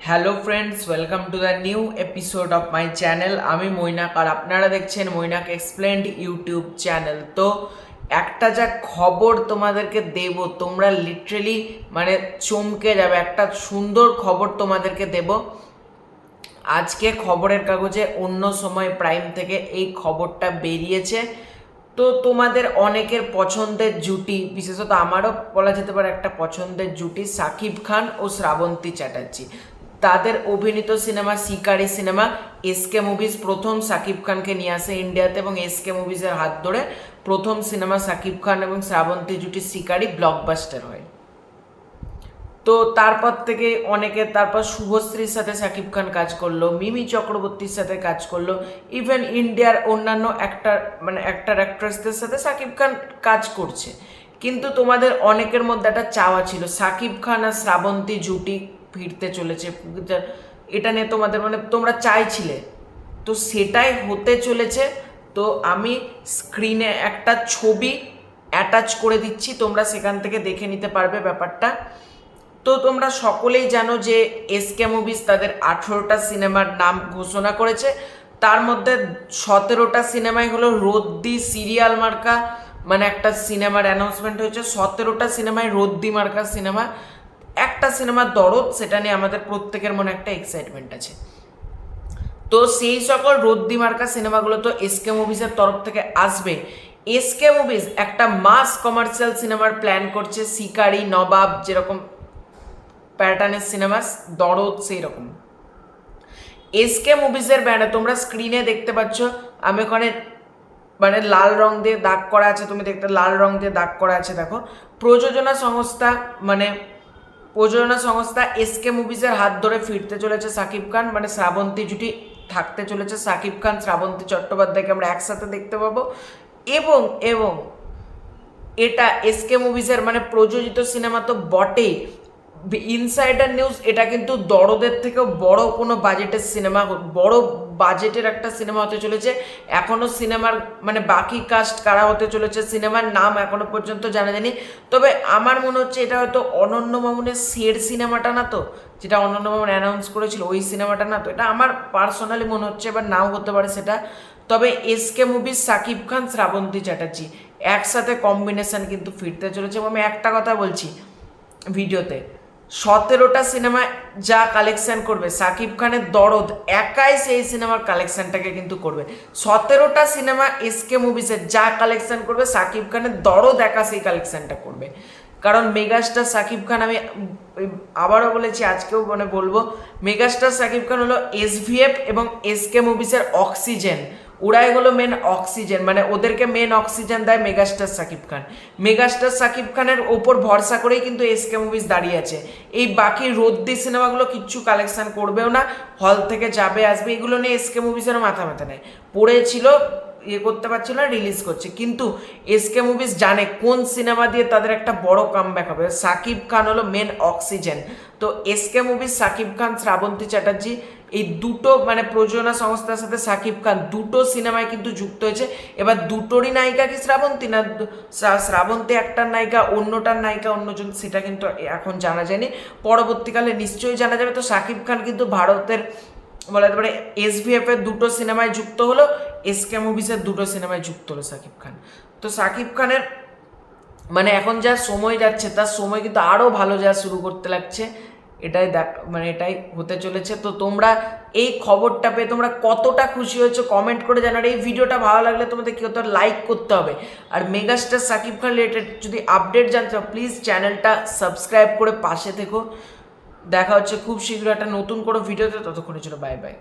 Hello friends, welcome to the new episode of my channel. আমি মৈনাক আর আপনারা দেখছেন Mainak explained YouTube channel. তো একটা যা খবর তোমাদেরকে দেব, তোমরা লিটারেলি মানে চমকে যাবে। একটা সুন্দর খবর তোমাদেরকে দেব আজকে। খবরের কাগজে অন্য সময় প্রাইম থেকে এই খবরটা বেরিয়েছে। তো তোমাদের অনেকের পছন্দের জুটি, বিশেষত আমারও বলা যেতে পারে একটা পছন্দের জুটি, সাকিব খান ও শ্রাবন্তী চ্যাটার্জি। তাদের অভিনীত সিনেমা শিকারি সিনেমা এসকে মুভিজ প্রথম সাকিব খানকে নিয়ে আসে ইন্ডিয়াতে, এবং এসকে মুভিজের হাত ধরে প্রথম সিনেমা সাকিব খান এবং শ্রাবন্তী জুটি শিকারি ব্লকবাস্টার হয়। তো তারপর থেকে অনেকে, তারপর শুভশ্রীর সাথে সাকিব খান কাজ করলো, মিমি চক্রবর্তীর সাথে কাজ করলো, ইভেন ইন্ডিয়ার অন্যান্য অ্যাক্ট্রেসদের সাথে সাকিব খান কাজ করছে। কিন্তু তোমাদের অনেকের মধ্যে একটা চাওয়া ছিল সাকিব খান আর শ্রাবন্তী জুটি ফিরতে চলেছে, এটা নিয়ে তোমাদের তোমরা চাইছিলে, তো সেটাই হতে চলেছে। তো আমি স্ক্রিনে একটা ছবি অ্যাটাচ করে দিচ্ছি, তোমরা সেখান থেকে দেখে নিতে পারবে ব্যাপারটা। তো তোমরা সকলেই জানো যে এসকে মুভিজ তাদের 18টা সিনেমার নাম ঘোষণা করেছে। তার মধ্যে 17টা সিনেমাই হলো রদ্দি সিরিয়াল মার্কা, একটা সিনেমার অ্যানাউন্সমেন্ট হয়েছে। 17টা সিনেমায় রদ্দি মার্কা সিনেমা, একটা সিনেমার দরদ, সেটা নিয়ে আমাদের প্রত্যেকের মনে একটা এক্সাইটমেন্ট আছে। তো সেই সকল রদ্দি মার্কা সিনেমাগুলো তো এসকে মুভিজের তরফ থেকে আসবে। এসকে মুভিজ একটা মাস কমার্শিয়াল সিনেমার প্ল্যান করছে, শিকারি, নবাব যেরকম প্যাটার্নের সিনেমা, দরদ সেই রকম। এসকে মুভিজের ব্যানারে তোমরা স্ক্রিনে দেখতে পাচ্ছ, আমি ওখানে লাল রং দিয়ে দাগ করা আছে, তুমি দেখতে লাল রং দিয়ে দাগ করা আছে, দেখো। প্রযোজনা সংস্থা এসকে মুভিজের হাত ধরে ফিরতে চলেছে সাকিব খান, শ্রাবন্তী জুটি থাকতে চলেছে। সাকিব খান, শ্রাবন্তী চট্টোপাধ্যায়কে আমরা একসাথে দেখতে পাবো। এবং এবং এটা এসকে মুভিজের প্রযোজিত সিনেমা তো বটেই, ইনসাইডার নিউজ, এটা কিন্তু দরদের থেকেও বড় কোনো বাজেটের সিনেমা, বড় বাজেটের একটা সিনেমা হতে চলেছে। এখনও সিনেমার বাকি কাস্ট কারা হতে চলেছে, সিনেমার নাম এখনো পর্যন্ত জানা যায়নি। তবে আমার মনে হচ্ছে এটা হয়তো অনন্য মামুনের শের সিনেমাটা না, তো যেটা অনন্য মামুন অ্যানাউন্স করেছিল ওই সিনেমাটা না, তো এটা আমার পার্সোনালি মনে হচ্ছে, এবার নাও হতে পারে সেটা। তবে এসকে মুভিজ সাকিব খান, শ্রাবন্তী চ্যাটার্জি একসাথে কম্বিনেশন কিন্তু ফিরতে চলেছে। এবং আমি একটা কথা বলছি ভিডিওতে, 17টা সিনেমা যা কালেকশন করবে সাকিব খানের দরদ একাই সেই সিনেমার কালেকশনটাকে কিন্তু করবে। 17টা সিনেমা এসকে মুভিসের যা কালেকশন করবে সাকিব খানের দরদ একা সেই কালেকশনটা করবে। কারণ মেগাস্টার সাকিব খান, আমি আবারও বলেছি, আজকেও বলবো, মেগাস্টার সাকিব খান হলো এসভিএফ এবং এসকে মুভিসের অক্সিজেন। ওরাই হলো মেন অক্সিজেন, ওদেরকে মেন অক্সিজেন দেয় মেগাস্টার সাকিব খান। মেগাস্টার সাকিব খানের ওপর ভরসা করেই কিন্তু এসকে মুভিজ দাঁড়িয়ে আছে। এই বাকি রদ্দি সিনেমাগুলো কিচ্ছু কালেকশন করবেও না, হল থেকে যাবে আসবে, এগুলো নিয়ে এসকে মুভিজের মাথা নেই। পড়েছিল, করতে পারছিল না, রিলিজ করছে। কিন্তু এসকে মুভিজ জানে কোন সিনেমা দিয়ে তাদের একটা বড় কামব্যাক হবে। সাকিব খান হলো মেন অক্সিজেন। তো এসকে মুভিজ, সাকিব খান, শ্রাবন্তী চ্যাটার্জি, এই দুটো প্রযোজনা সংস্থার সাথে সাকিব খান দুটো সিনেমায় কিন্তু যুক্ত হয়েছে। এবার দুটোরই নায়িকা কি শ্রাবন্তী, না শ্রাবন্তী একটার নায়িকা, অন্যটার নায়িকা অন্যজন, সেটা কিন্তু এখন জানা যায়নি, পরবর্তীকালে নিশ্চয়ই জানা যাবে। তো সাকিব খান কিন্তু ভারতের বলা যেতে পারে এসভিএফ এর দুটো সিনেমায় যুক্ত হলো, এসকে মুভিসের দুটো সিনেমায় যুক্ত হলো সাকিব খান। তো সাকিব খানের এখন যা সময় যাচ্ছে, তার সময় কিন্তু আরও ভালো যাওয়া শুরু করতে লাগছে। এটাই এটাই হতে চলেছে। তো তোমরা এই খবরটা পেয়ে তোমরা কতটা খুশি হয়েছো কমেন্ট করে জানার। এই ভিডিওটা ভালো লাগলে তোমাদের কি হতে লাইক করতে হবে। আর মেগাস্টার সাকিব খান রিলেটেড যদি আপডেট জানতে চাও, প্লিজ চ্যানেলটা সাবস্ক্রাইব করে পাশে থেকো। দেখা হচ্ছে খুব শীঘ্র একটা নতুন কোনো ভিডিওতে, ততক্ষণের জন্য বাই বাই।